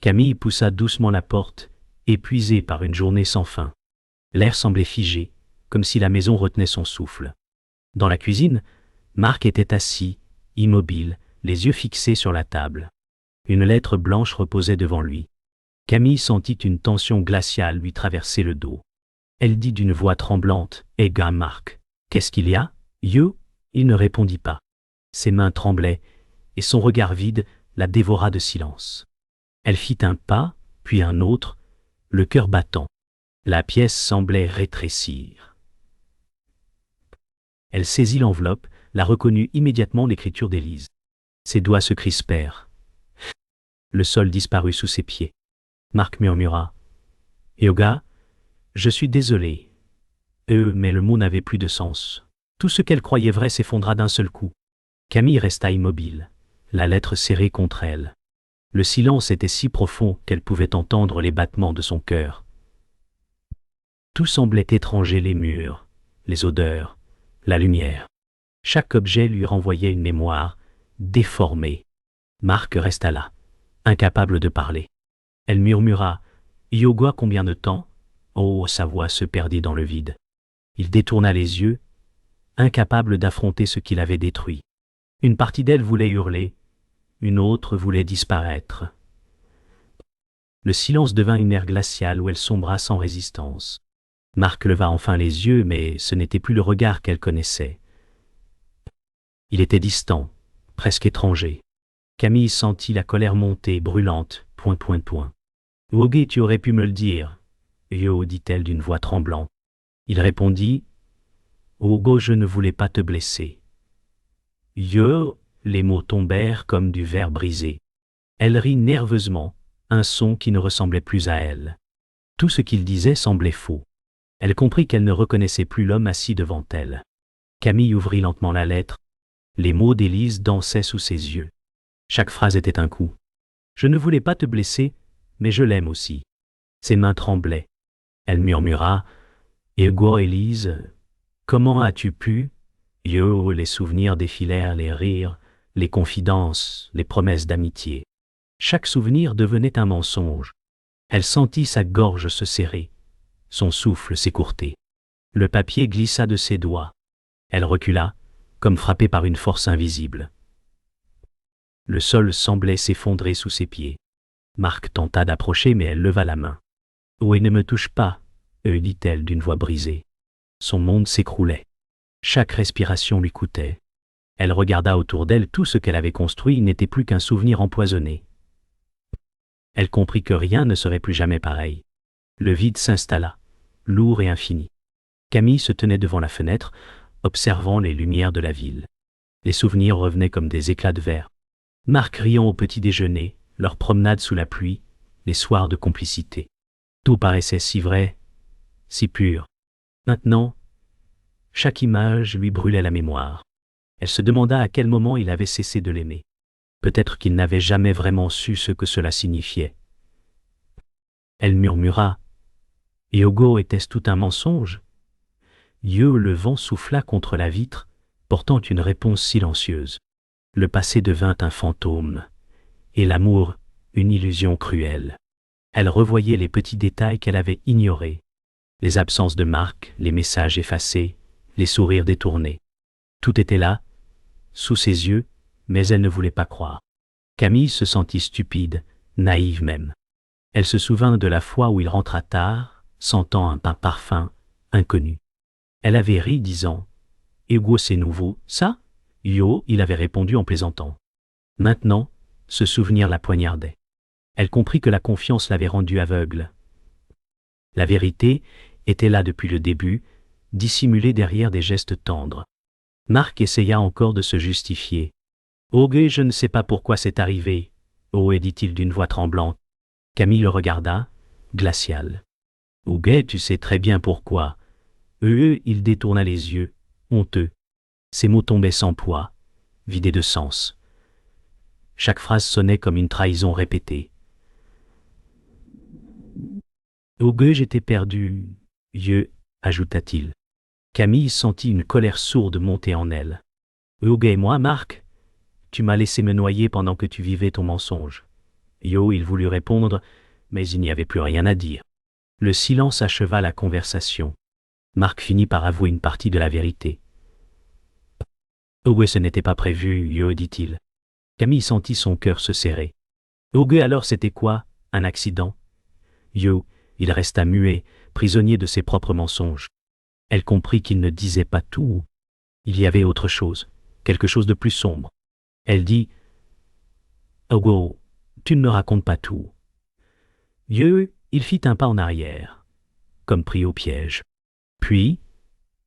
Camille poussa doucement la porte, épuisée par une journée sans fin. L'air semblait figé, comme si la maison retenait son souffle. Dans la cuisine, Marc était assis, immobile, les yeux fixés sur la table. Une lettre blanche reposait devant lui. Camille sentit une tension glaciale lui traverser le dos. Elle dit d'une voix tremblante, « Eh gars Marc, qu'est-ce qu'il y a, yo ?» Il ne répondit pas. Ses mains tremblaient, et son regard vide la dévora de silence. Elle fit un pas, puis un autre, le cœur battant. La pièce semblait rétrécir. Elle saisit l'enveloppe, la reconnut immédiatement l'écriture d'Élise. Ses doigts se crispèrent. Le sol disparut sous ses pieds. Marc murmura, « Yoga, je suis désolé. » Mais le mot n'avait plus de sens. Tout ce qu'elle croyait vrai s'effondra d'un seul coup. Camille resta immobile, la lettre serrée contre elle. Le silence était si profond qu'elle pouvait entendre les battements de son cœur. Tout semblait étranger, les murs, les odeurs, la lumière. Chaque objet lui renvoyait une mémoire, déformée. Marc resta là, incapable de parler. Elle murmura, « Yoga, combien de temps ?» Oh, sa voix se perdit dans le vide. Il détourna les yeux, incapable d'affronter ce qu'il avait détruit. Une partie d'elle voulait hurler, une autre voulait disparaître. Le silence devint une mer glaciale où elle sombra sans résistance. Marc leva enfin les yeux, mais ce n'était plus le regard qu'elle connaissait. Il était distant, presque étranger. Camille sentit la colère monter, brûlante, point. « Wogué, tu aurais pu me le dire. » Yo, dit-elle d'une voix tremblante. Il répondit, « Wogo, je ne voulais pas te blesser. » Yo, les mots tombèrent comme du verre brisé. Elle rit nerveusement, un son qui ne ressemblait plus à elle. Tout ce qu'il disait semblait faux. Elle comprit qu'elle ne reconnaissait plus l'homme assis devant elle. Camille ouvrit lentement la lettre. Les mots d'Élise dansaient sous ses yeux. Chaque phrase était un coup. « Je ne voulais pas te blesser, mais je l'aime aussi. » Ses mains tremblaient. Elle murmura, « Ego, Élise, comment as-tu pu ?» Yo, les souvenirs défilèrent, les rires, les confidences, les promesses d'amitié. Chaque souvenir devenait un mensonge. Elle sentit sa gorge se serrer, son souffle s'écourter. Le papier glissa de ses doigts. Elle recula, comme frappée par une force invisible. Le sol semblait s'effondrer sous ses pieds. Marc tenta d'approcher, mais elle leva la main. « Oh, et ne me touche pas, » dit-elle d'une voix brisée. Son monde s'écroulait. Chaque respiration lui coûtait. Elle regarda autour d'elle, tout ce qu'elle avait construit n'était plus qu'un souvenir empoisonné. Elle comprit que rien ne serait plus jamais pareil. Le vide s'installa, lourd et infini. Camille se tenait devant la fenêtre, observant les lumières de la ville. Les souvenirs revenaient comme des éclats de verre. Marc riant au petit déjeuner, leur promenade sous la pluie, les soirs de complicité. Tout paraissait si vrai, si pur. Maintenant, chaque image lui brûlait la mémoire. Elle se demanda à quel moment il avait cessé de l'aimer. Peut-être qu'il n'avait jamais vraiment su ce que cela signifiait. Elle murmura, « Yogo, était-ce tout un mensonge ?» Le vent souffla contre la vitre, portant une réponse silencieuse. Le passé devint un fantôme, et l'amour une illusion cruelle. Elle revoyait les petits détails qu'elle avait ignorés. Les absences de Marc, les messages effacés, les sourires détournés. Tout était là, sous ses yeux, mais elle ne voulait pas croire. Camille se sentit stupide, naïve même. Elle se souvint de la fois où il rentra tard, sentant un parfum inconnu. Elle avait ri, disant « Ego, c'est nouveau, ça ?» Yo, il avait répondu en plaisantant. Maintenant, ce souvenir la poignardait. Elle comprit que la confiance l'avait rendue aveugle. La vérité était là depuis le début, dissimulée derrière des gestes tendres. Marc essaya encore de se justifier. « Oh, je ne sais pas pourquoi c'est arrivé. » Oh, dit-il d'une voix tremblante. Camille le regarda, glacial. « Oh, tu sais très bien pourquoi. » Il détourna les yeux, honteux. Ses mots tombaient sans poids, vidés de sens. Chaque phrase sonnait comme une trahison répétée. « Oh, j'étais perdu. » ajouta-t-il. Camille sentit une colère sourde monter en elle. « Oh, et moi, Marc, tu m'as laissé me noyer pendant que tu vivais ton mensonge. » Yo, il voulut répondre, mais il n'y avait plus rien à dire. Le silence acheva la conversation. Marc finit par avouer une partie de la vérité. Oh ouais, ce n'était pas prévu, Yo, dit-il. Camille sentit son cœur se serrer. Oh ouais, alors c'était quoi? Un accident? Yo, il resta muet, prisonnier de ses propres mensonges. Elle comprit qu'il ne disait pas tout. Il y avait autre chose, quelque chose de plus sombre. Elle dit « Oh wow, tu ne me racontes pas tout. » Yo, il fit un pas en arrière, comme pris au piège. Puis,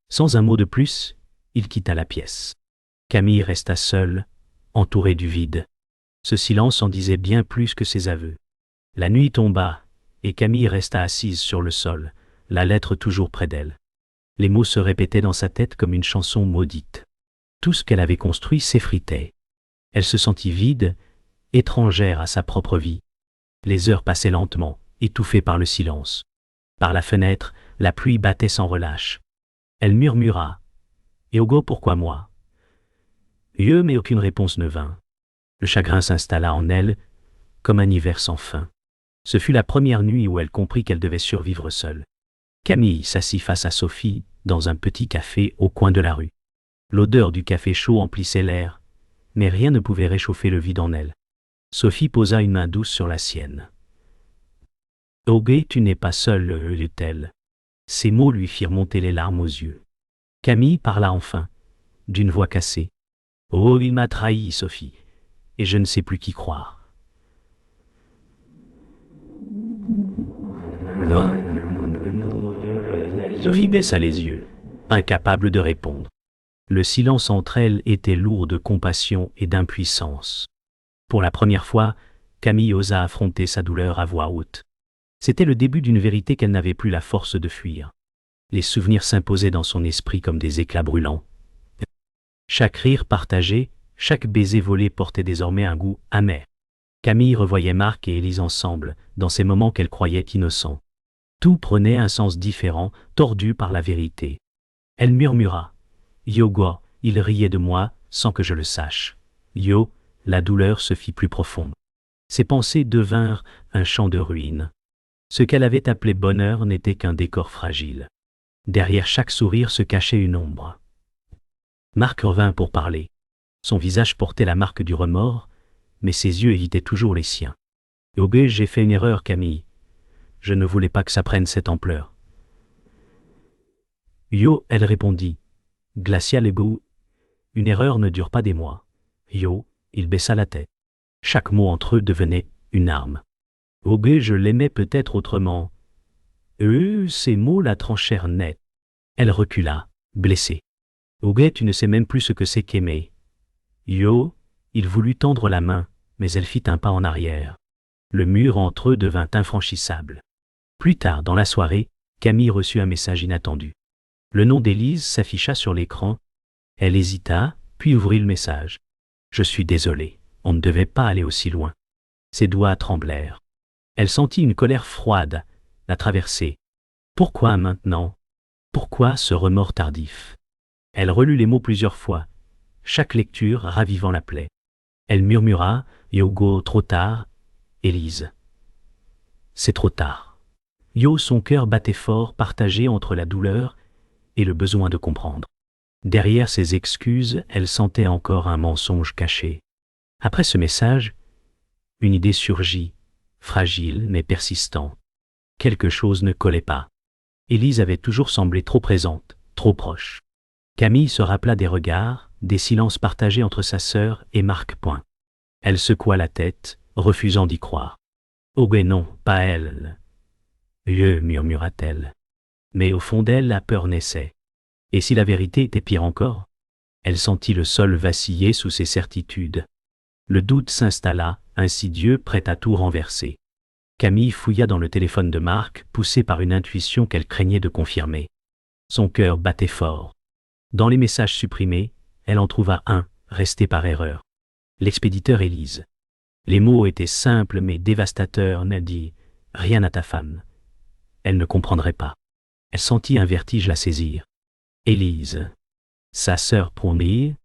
sans un mot de plus, il quitta la pièce. Camille resta seule, entourée du vide. Ce silence en disait bien plus que ses aveux. La nuit tomba, et Camille resta assise sur le sol, la lettre toujours près d'elle. Les mots se répétaient dans sa tête comme une chanson maudite. Tout ce qu'elle avait construit s'effritait. Elle se sentit vide, étrangère à sa propre vie. Les heures passaient lentement, étouffées par le silence. Par la fenêtre, la pluie battait sans relâche. Elle murmura « Yogo, pourquoi moi ?» Mais aucune réponse ne vint. Le chagrin s'installa en elle, comme un hiver sans fin. Ce fut la première nuit où elle comprit qu'elle devait survivre seule. Camille s'assit face à Sophie, dans un petit café au coin de la rue. L'odeur du café chaud emplissait l'air, mais rien ne pouvait réchauffer le vide en elle. Sophie posa une main douce sur la sienne. « Ogé, tu n'es pas seule, dit-elle. » Ces mots lui firent monter les larmes aux yeux. Camille parla enfin, d'une voix cassée. « Oh, il m'a trahi, Sophie, et je ne sais plus qui croire. » Sophie baissa les yeux, incapable de répondre. Le silence entre elles était lourd de compassion et d'impuissance. Pour la première fois, Camille osa affronter sa douleur à voix haute. C'était le début d'une vérité qu'elle n'avait plus la force de fuir. Les souvenirs s'imposaient dans son esprit comme des éclats brûlants. Chaque rire partagé, chaque baiser volé portait désormais un goût amer. Camille revoyait Marc et Élise ensemble, dans ces moments qu'elle croyait innocents. Tout prenait un sens différent, tordu par la vérité. Elle murmura « Yogo, il riait de moi, sans que je le sache. » Yo, la douleur se fit plus profonde. Ses pensées devinrent un champ de ruines. Ce qu'elle avait appelé bonheur n'était qu'un décor fragile. Derrière chaque sourire se cachait une ombre. Marc revint pour parler. Son visage portait la marque du remords, mais ses yeux évitaient toujours les siens. « Yogo, j'ai fait une erreur, Camille. Je ne voulais pas que ça prenne cette ampleur. » Yo, elle répondit, glacial et beau. Une erreur ne dure pas des mois. Yo, il baissa la tête. Chaque mot entre eux devenait une arme. Yogo, je l'aimais peut-être autrement. Ces mots la tranchèrent net. Elle recula, blessée. Yogo, tu ne sais même plus ce que c'est qu'aimer. Yo, il voulut tendre la main, mais elle fit un pas en arrière. Le mur entre eux devint infranchissable. Plus tard dans la soirée, Camille reçut un message inattendu. Le nom d'Élise s'afficha sur l'écran. Elle hésita, puis ouvrit le message. « Je suis désolée, on ne devait pas aller aussi loin. » Ses doigts tremblèrent. Elle sentit une colère froide la traverser. Pourquoi maintenant? Pourquoi ce remords tardif? Elle relut les mots plusieurs fois, chaque lecture ravivant la plaie. Elle murmura « Yogo, trop tard. » Élise. C'est trop tard. Yo, son cœur battait fort, partagé entre la douleur et le besoin de comprendre. Derrière ses excuses, elle sentait encore un mensonge caché. Après ce message, une idée surgit, fragile mais persistante. Quelque chose ne collait pas. Élise avait toujours semblé trop présente, trop proche. Camille se rappela des regards, des silences partagés entre sa sœur et Marc. Elle secoua la tête, refusant d'y croire. « Oh mais non, pas elle. » « murmura-t-elle. Mais au fond d'elle, la peur naissait. Et si la vérité était pire encore? Elle sentit le sol vaciller sous ses certitudes. Le doute s'installa, insidieux, prêt à tout renverser. Camille fouilla dans le téléphone de Marc, poussée par une intuition qu'elle craignait de confirmer. Son cœur battait fort. Dans les messages supprimés, elle en trouva un, resté par erreur. L'expéditeur Élise. Les mots étaient simples mais dévastateurs, n'a dit « Rien à ta femme ». Elle ne comprendrait pas. Elle sentit un vertige la saisir. Élise. Sa sœur promise,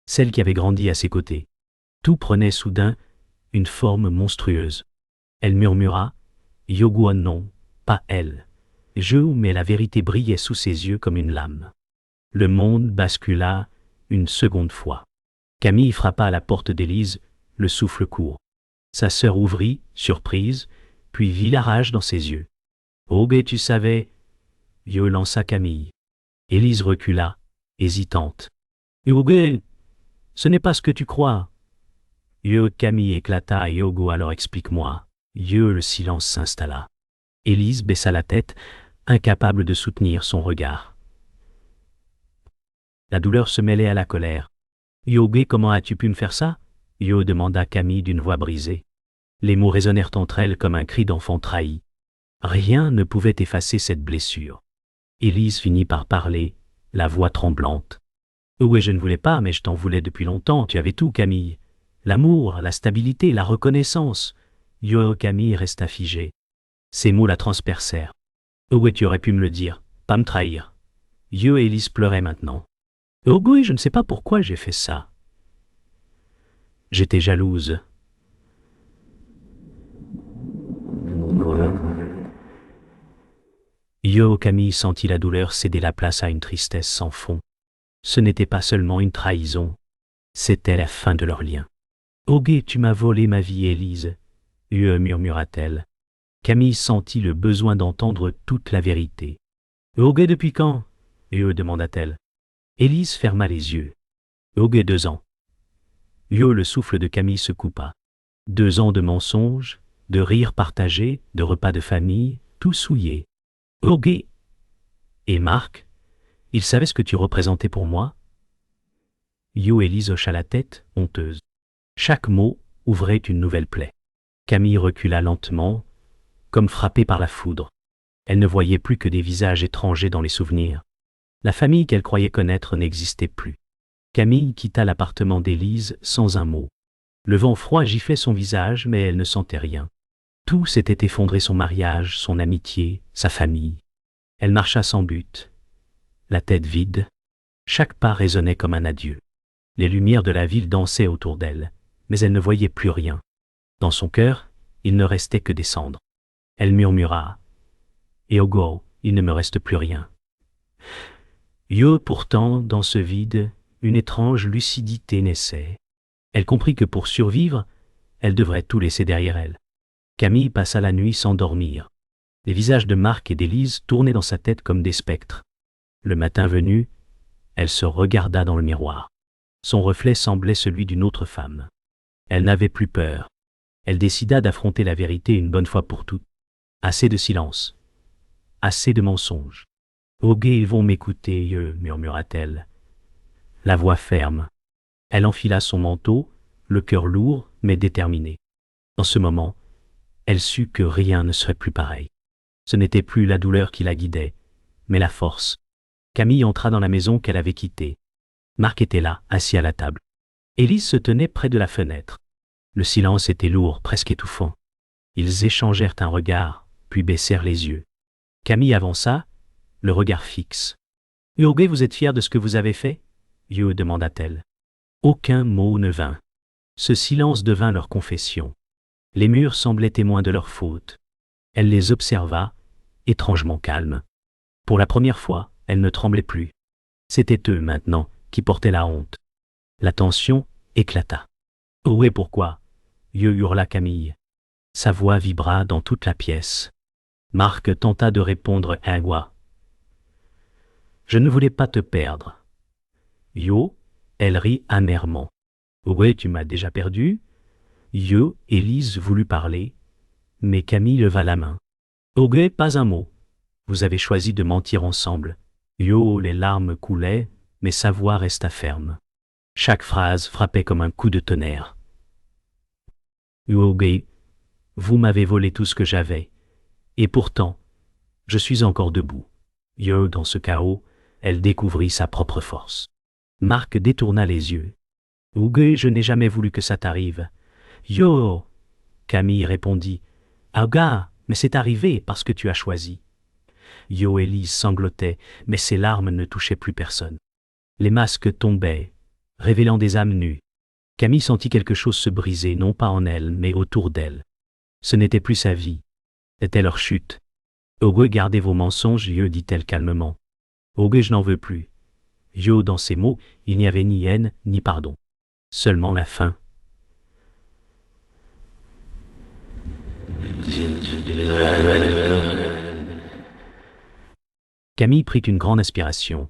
celle qui avait grandi à ses côtés. Tout prenait soudain une forme monstrueuse. Elle murmura, Yoguo non, pas elle. Mais la vérité brillait sous ses yeux comme une lame. Le monde bascula une seconde fois. Camille frappa à la porte d'Élise, le souffle court. Sa sœur ouvrit, surprise, puis vit la rage dans ses yeux. Ogue, tu savais. Lança Camille. Élise recula, hésitante. Ogue, ce n'est pas ce que tu crois. Camille éclata et Yogo, alors explique-moi. Le silence s'installa. Élise baissa la tête, incapable de soutenir son regard. La douleur se mêlait à la colère. Yogue, comment as-tu pu me faire ça? Demanda Camille d'une voix brisée. Les mots résonnèrent entre elles comme un cri d'enfant trahi. Rien ne pouvait effacer cette blessure. Élise finit par parler, la voix tremblante. Oui, je ne voulais pas, mais je t'en voulais depuis longtemps, tu avais tout, Camille. L'amour, la stabilité, la reconnaissance. Camille resta figée. Ces mots la transpercèrent. Oui, tu aurais pu me le dire, pas me trahir. Élise pleurait maintenant. Oui, je ne sais pas pourquoi j'ai fait ça. J'étais jalouse. Camille sentit la douleur céder la place à une tristesse sans fond. Ce n'était pas seulement une trahison, c'était la fin de leur lien. Ogue, tu m'as volé ma vie, Élise, murmura-t-elle. Camille sentit le besoin d'entendre toute la vérité. Ogue, depuis quand? Demanda-t-elle. Élise ferma les yeux. Ogue, 2 ans. Le souffle de Camille se coupa. 2 ans de mensonges, de rires partagés, de repas de famille, tout souillé. Ogue. Et Marc, il savait ce que tu représentais pour moi? Élise hocha la tête, honteuse. Chaque mot ouvrait une nouvelle plaie. Camille recula lentement, comme frappée par la foudre. Elle ne voyait plus que des visages étrangers dans les souvenirs. La famille qu'elle croyait connaître n'existait plus. Camille quitta l'appartement d'Élise sans un mot. Le vent froid giflait son visage, mais elle ne sentait rien. Tout s'était effondré, son mariage, son amitié, sa famille. Elle marcha sans but, la tête vide. Chaque pas résonnait comme un adieu. Les lumières de la ville dansaient autour d'elle, mais elle ne voyait plus rien. Dans son cœur, il ne restait que des cendres. Elle murmura « Yogo, il ne me reste plus rien. » Pourtant, dans ce vide, une étrange lucidité naissait. Elle comprit que pour survivre, elle devrait tout laisser derrière elle. Camille passa la nuit sans dormir. Les visages de Marc et d'Élise tournaient dans sa tête comme des spectres. Le matin venu, elle se regarda dans le miroir. Son reflet semblait celui d'une autre femme. Elle n'avait plus peur. Elle décida d'affronter la vérité une bonne fois pour toutes. Assez de silence. Assez de mensonges. Ogue, ils vont m'écouter, murmura-t-elle. La voix ferme. Elle enfila son manteau, le cœur lourd mais déterminé. En ce moment, elle sut que rien ne serait plus pareil. Ce n'était plus la douleur qui la guidait, mais la force. Camille entra dans la maison qu'elle avait quittée. Marc était là, assis à la table. Élise se tenait près de la fenêtre. Le silence était lourd, presque étouffant. Ils échangèrent un regard, puis baissèrent les yeux. Camille avança, le regard fixe. « Ogue, vous êtes fier de ce que vous avez fait ?» demanda-t-elle. Aucun mot ne vint. Ce silence devint leur confession. Les murs semblaient témoins de leur faute. Elle les observa, étrangement calmes. Pour la première fois, elle ne tremblait plus. C'étaient eux, maintenant, qui portaient la honte. La tension éclata. « Oh, et pourquoi ?» hurla Camille. Sa voix vibra dans toute la pièce. Marc tenta de répondre à voix. « Je ne voulais pas te perdre. » Elle rit amèrement. « Ouais, tu m'as déjà perdu ?» Élise voulut parler, mais Camille leva la main. « Ok, pas un mot. Vous avez choisi de mentir ensemble. » Les larmes coulaient, mais sa voix resta ferme. Chaque phrase frappait comme un coup de tonnerre. « Vous m'avez volé tout ce que j'avais. Et pourtant, je suis encore debout. » Dans ce chaos, elle découvrit sa propre force. Marc détourna les yeux. « Je n'ai jamais voulu que ça t'arrive. » Camille répondit. « Aga, mais c'est arrivé parce que tu as choisi. » Élise sanglotait, mais ses larmes ne touchaient plus personne. Les masques tombaient, révélant des âmes nues. Camille sentit quelque chose se briser, non pas en elle, mais autour d'elle. Ce n'était plus sa vie. C'était leur chute. Ogue, gardez vos mensonges, Yo, dit-elle calmement. Ogue, je n'en veux plus. Yo, dans ces mots, il n'y avait ni haine, ni pardon. Seulement la faim. Camille prit une grande inspiration.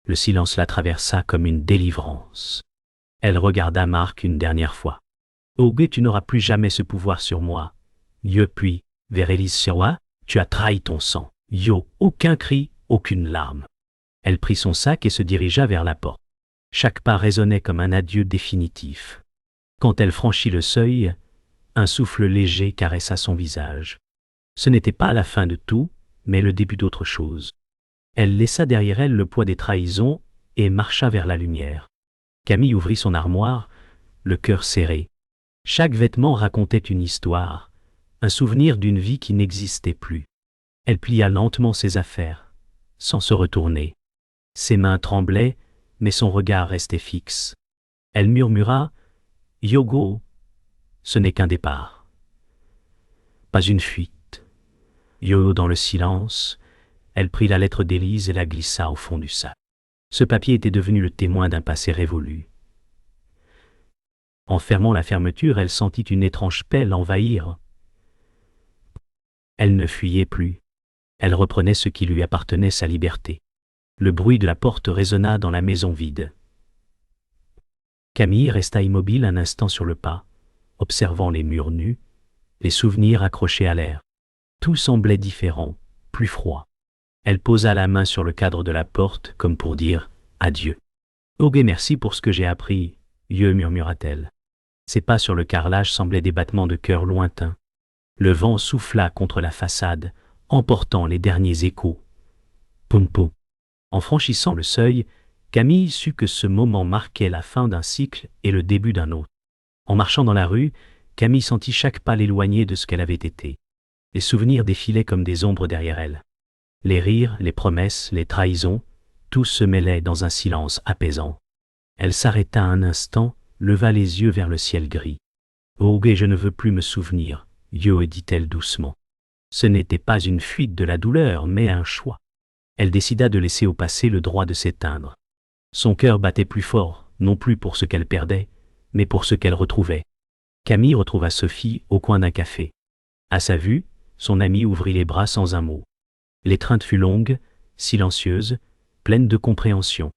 Le silence la traversa comme une délivrance. Elle regarda Marc une dernière fois. Ogue, tu n'auras plus jamais ce pouvoir sur moi. Yo, puis, vers Élise Serwa, tu as trahi ton sang. Yo, aucun cri, aucune larme. Elle prit son sac et se dirigea vers la porte. Chaque pas résonnait comme un adieu définitif. Quand elle franchit le seuil, un souffle léger caressa son visage. Ce n'était pas la fin de tout, mais le début d'autre chose. Elle laissa derrière elle le poids des trahisons et marcha vers la lumière. Camille ouvrit son armoire, le cœur serré. Chaque vêtement racontait une histoire, un souvenir d'une vie qui n'existait plus. Elle plia lentement ses affaires, sans se retourner. Ses mains tremblaient, mais son regard restait fixe. Elle murmura « Yogo, ce n'est qu'un départ. Pas une fuite. » Yo, dans le silence, elle prit la lettre d'Élise et la glissa au fond du sac. Ce papier était devenu le témoin d'un passé révolu. En fermant la fermeture, elle sentit une étrange paix l'envahir. Elle ne fuyait plus. Elle reprenait ce qui lui appartenait, sa liberté. Le bruit de la porte résonna dans la maison vide. Camille resta immobile un instant sur le pas, observant les murs nus, les souvenirs accrochés à l'air. Tout semblait différent, plus froid. Elle posa la main sur le cadre de la porte, comme pour dire « Adieu ». « Ogue, merci pour ce que j'ai appris, Yo, murmura-t-elle. Ses pas sur le carrelage semblaient des battements de cœur lointains. Le vent souffla contre la façade, emportant les derniers échos. Poum poum. En franchissant le seuil, Camille sut que ce moment marquait la fin d'un cycle et le début d'un autre. En marchant dans la rue, Camille sentit chaque pas l'éloigner de ce qu'elle avait été. Les souvenirs défilaient comme des ombres derrière elle. Les rires, les promesses, les trahisons, tout se mêlait dans un silence apaisant. Elle s'arrêta un instant, leva les yeux vers le ciel gris. « Ogue, je ne veux plus me souvenir, Yo, dit-elle doucement. » Ce n'était pas une fuite de la douleur, mais un choix. Elle décida de laisser au passé le droit de s'éteindre. Son cœur battait plus fort, non plus pour ce qu'elle perdait, mais pour ce qu'elle retrouvait. Camille retrouva Sophie au coin d'un café. À sa vue, son amie ouvrit les bras sans un mot. L'étreinte fut longue, silencieuse, pleine de compréhension.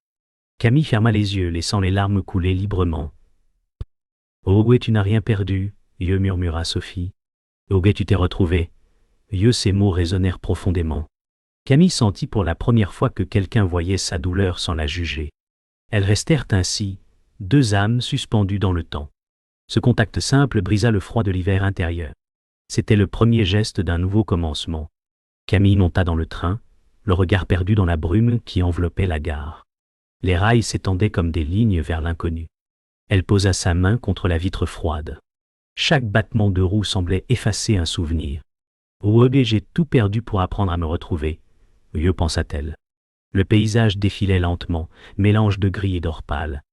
Camille ferma les yeux, laissant les larmes couler librement. « Ogue, tu n'as rien perdu, Yo, murmura Sophie. Ogue, tu t'es retrouvé. Yo, ces mots résonnèrent profondément. Camille sentit pour la première fois que quelqu'un voyait sa douleur sans la juger. Elles restèrent ainsi, deux âmes suspendues dans le temps. Ce contact simple brisa le froid de l'hiver intérieur. C'était le premier geste d'un nouveau commencement. Camille monta dans le train, le regard perdu dans la brume qui enveloppait la gare. Les rails s'étendaient comme des lignes vers l'inconnu. Elle posa sa main contre la vitre froide. Chaque battement de roue semblait effacer un souvenir. « Ogue, j'ai tout perdu pour apprendre à me retrouver. » Yo, pensa-t-elle. Le paysage défilait lentement, mélange de gris et d'or pâle.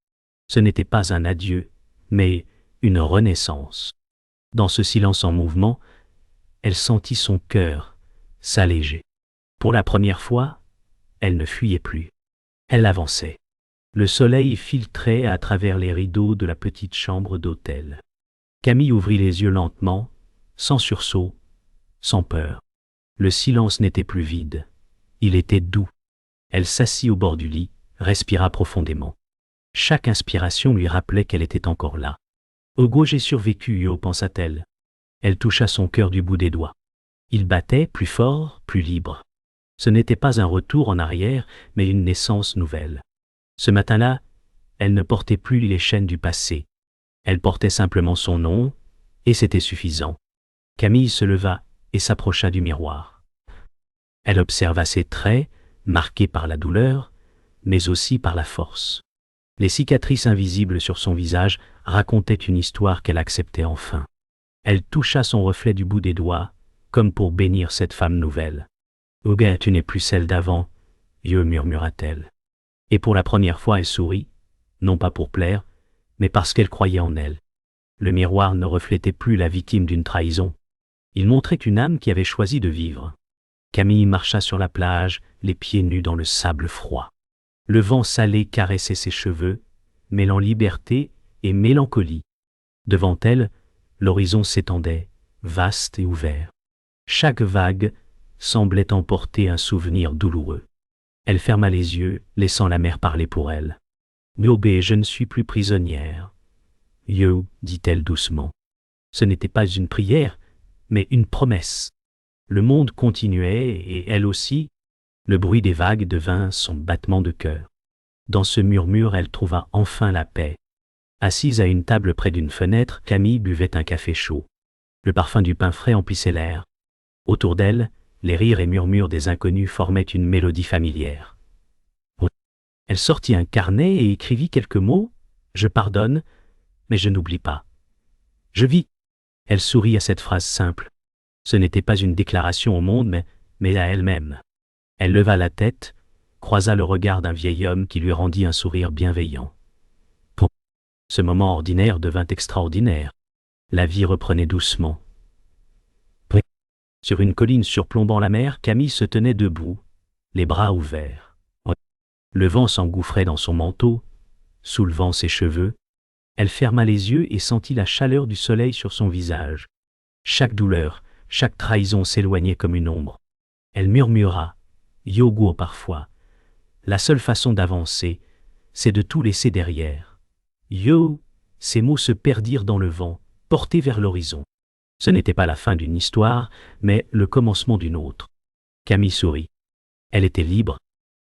Ce n'était pas un adieu, mais une renaissance. Dans ce silence en mouvement, elle sentit son cœur s'alléger. Pour la première fois, elle ne fuyait plus. Elle avançait. Le soleil filtrait à travers les rideaux de la petite chambre d'hôtel. Camille ouvrit les yeux lentement, sans sursaut, sans peur. Le silence n'était plus vide. Il était doux. Elle s'assit au bord du lit, respira profondément. Chaque inspiration lui rappelait qu'elle était encore là. « Ogue, j'ai survécu, Yo, pensa-t-elle. Elle toucha son cœur du bout des doigts. Il battait plus fort, plus libre. Ce n'était pas un retour en arrière, mais une naissance nouvelle. Ce matin-là, elle ne portait plus les chaînes du passé. Elle portait simplement son nom, et c'était suffisant. Camille se leva et s'approcha du miroir. Elle observa ses traits, marqués par la douleur, mais aussi par la force. Les cicatrices invisibles sur son visage racontaient une histoire qu'elle acceptait enfin. Elle toucha son reflet du bout des doigts, comme pour bénir cette femme nouvelle. « Ogue, tu n'es plus celle d'avant, Yo, murmura-t-elle. Et pour la première fois, elle sourit, non pas pour plaire, mais parce qu'elle croyait en elle. Le miroir ne reflétait plus la victime d'une trahison. Il montrait une âme qui avait choisi de vivre. Camille marcha sur la plage, les pieds nus dans le sable froid. Le vent salé caressait ses cheveux, mêlant liberté et mélancolie. Devant elle, l'horizon s'étendait, vaste et ouvert. Chaque vague semblait emporter un souvenir douloureux. Elle ferma les yeux, laissant la mer parler pour elle. « Miobé, je ne suis plus prisonnière. »« Yo » dit-elle doucement. Ce n'était pas une prière, mais une promesse. Le monde continuait, et elle aussi. Le bruit des vagues devint son battement de cœur. Dans ce murmure, elle trouva enfin la paix. Assise à une table près d'une fenêtre, Camille buvait un café chaud. Le parfum du pain frais emplissait l'air. Autour d'elle, les rires et murmures des inconnus formaient une mélodie familière. Elle sortit un carnet et écrivit quelques mots. « Je pardonne, mais je n'oublie pas. Je vis. » Elle sourit à cette phrase simple. Ce n'était pas une déclaration au monde, mais à elle-même. Elle leva la tête, croisa le regard d'un vieil homme qui lui rendit un sourire bienveillant. Ce moment ordinaire devint extraordinaire. La vie reprenait doucement. Sur une colline surplombant la mer, Camille se tenait debout, les bras ouverts. Le vent s'engouffrait dans son manteau, soulevant ses cheveux. Elle ferma les yeux et sentit la chaleur du soleil sur son visage. Chaque douleur, chaque trahison s'éloignait comme une ombre. Elle murmura, Yogo parfois. La seule façon d'avancer, c'est de tout laisser derrière. Yo, ces mots se perdirent dans le vent, portés vers l'horizon. Ce n'était pas la fin d'une histoire, mais le commencement d'une autre. Camille sourit. Elle était libre,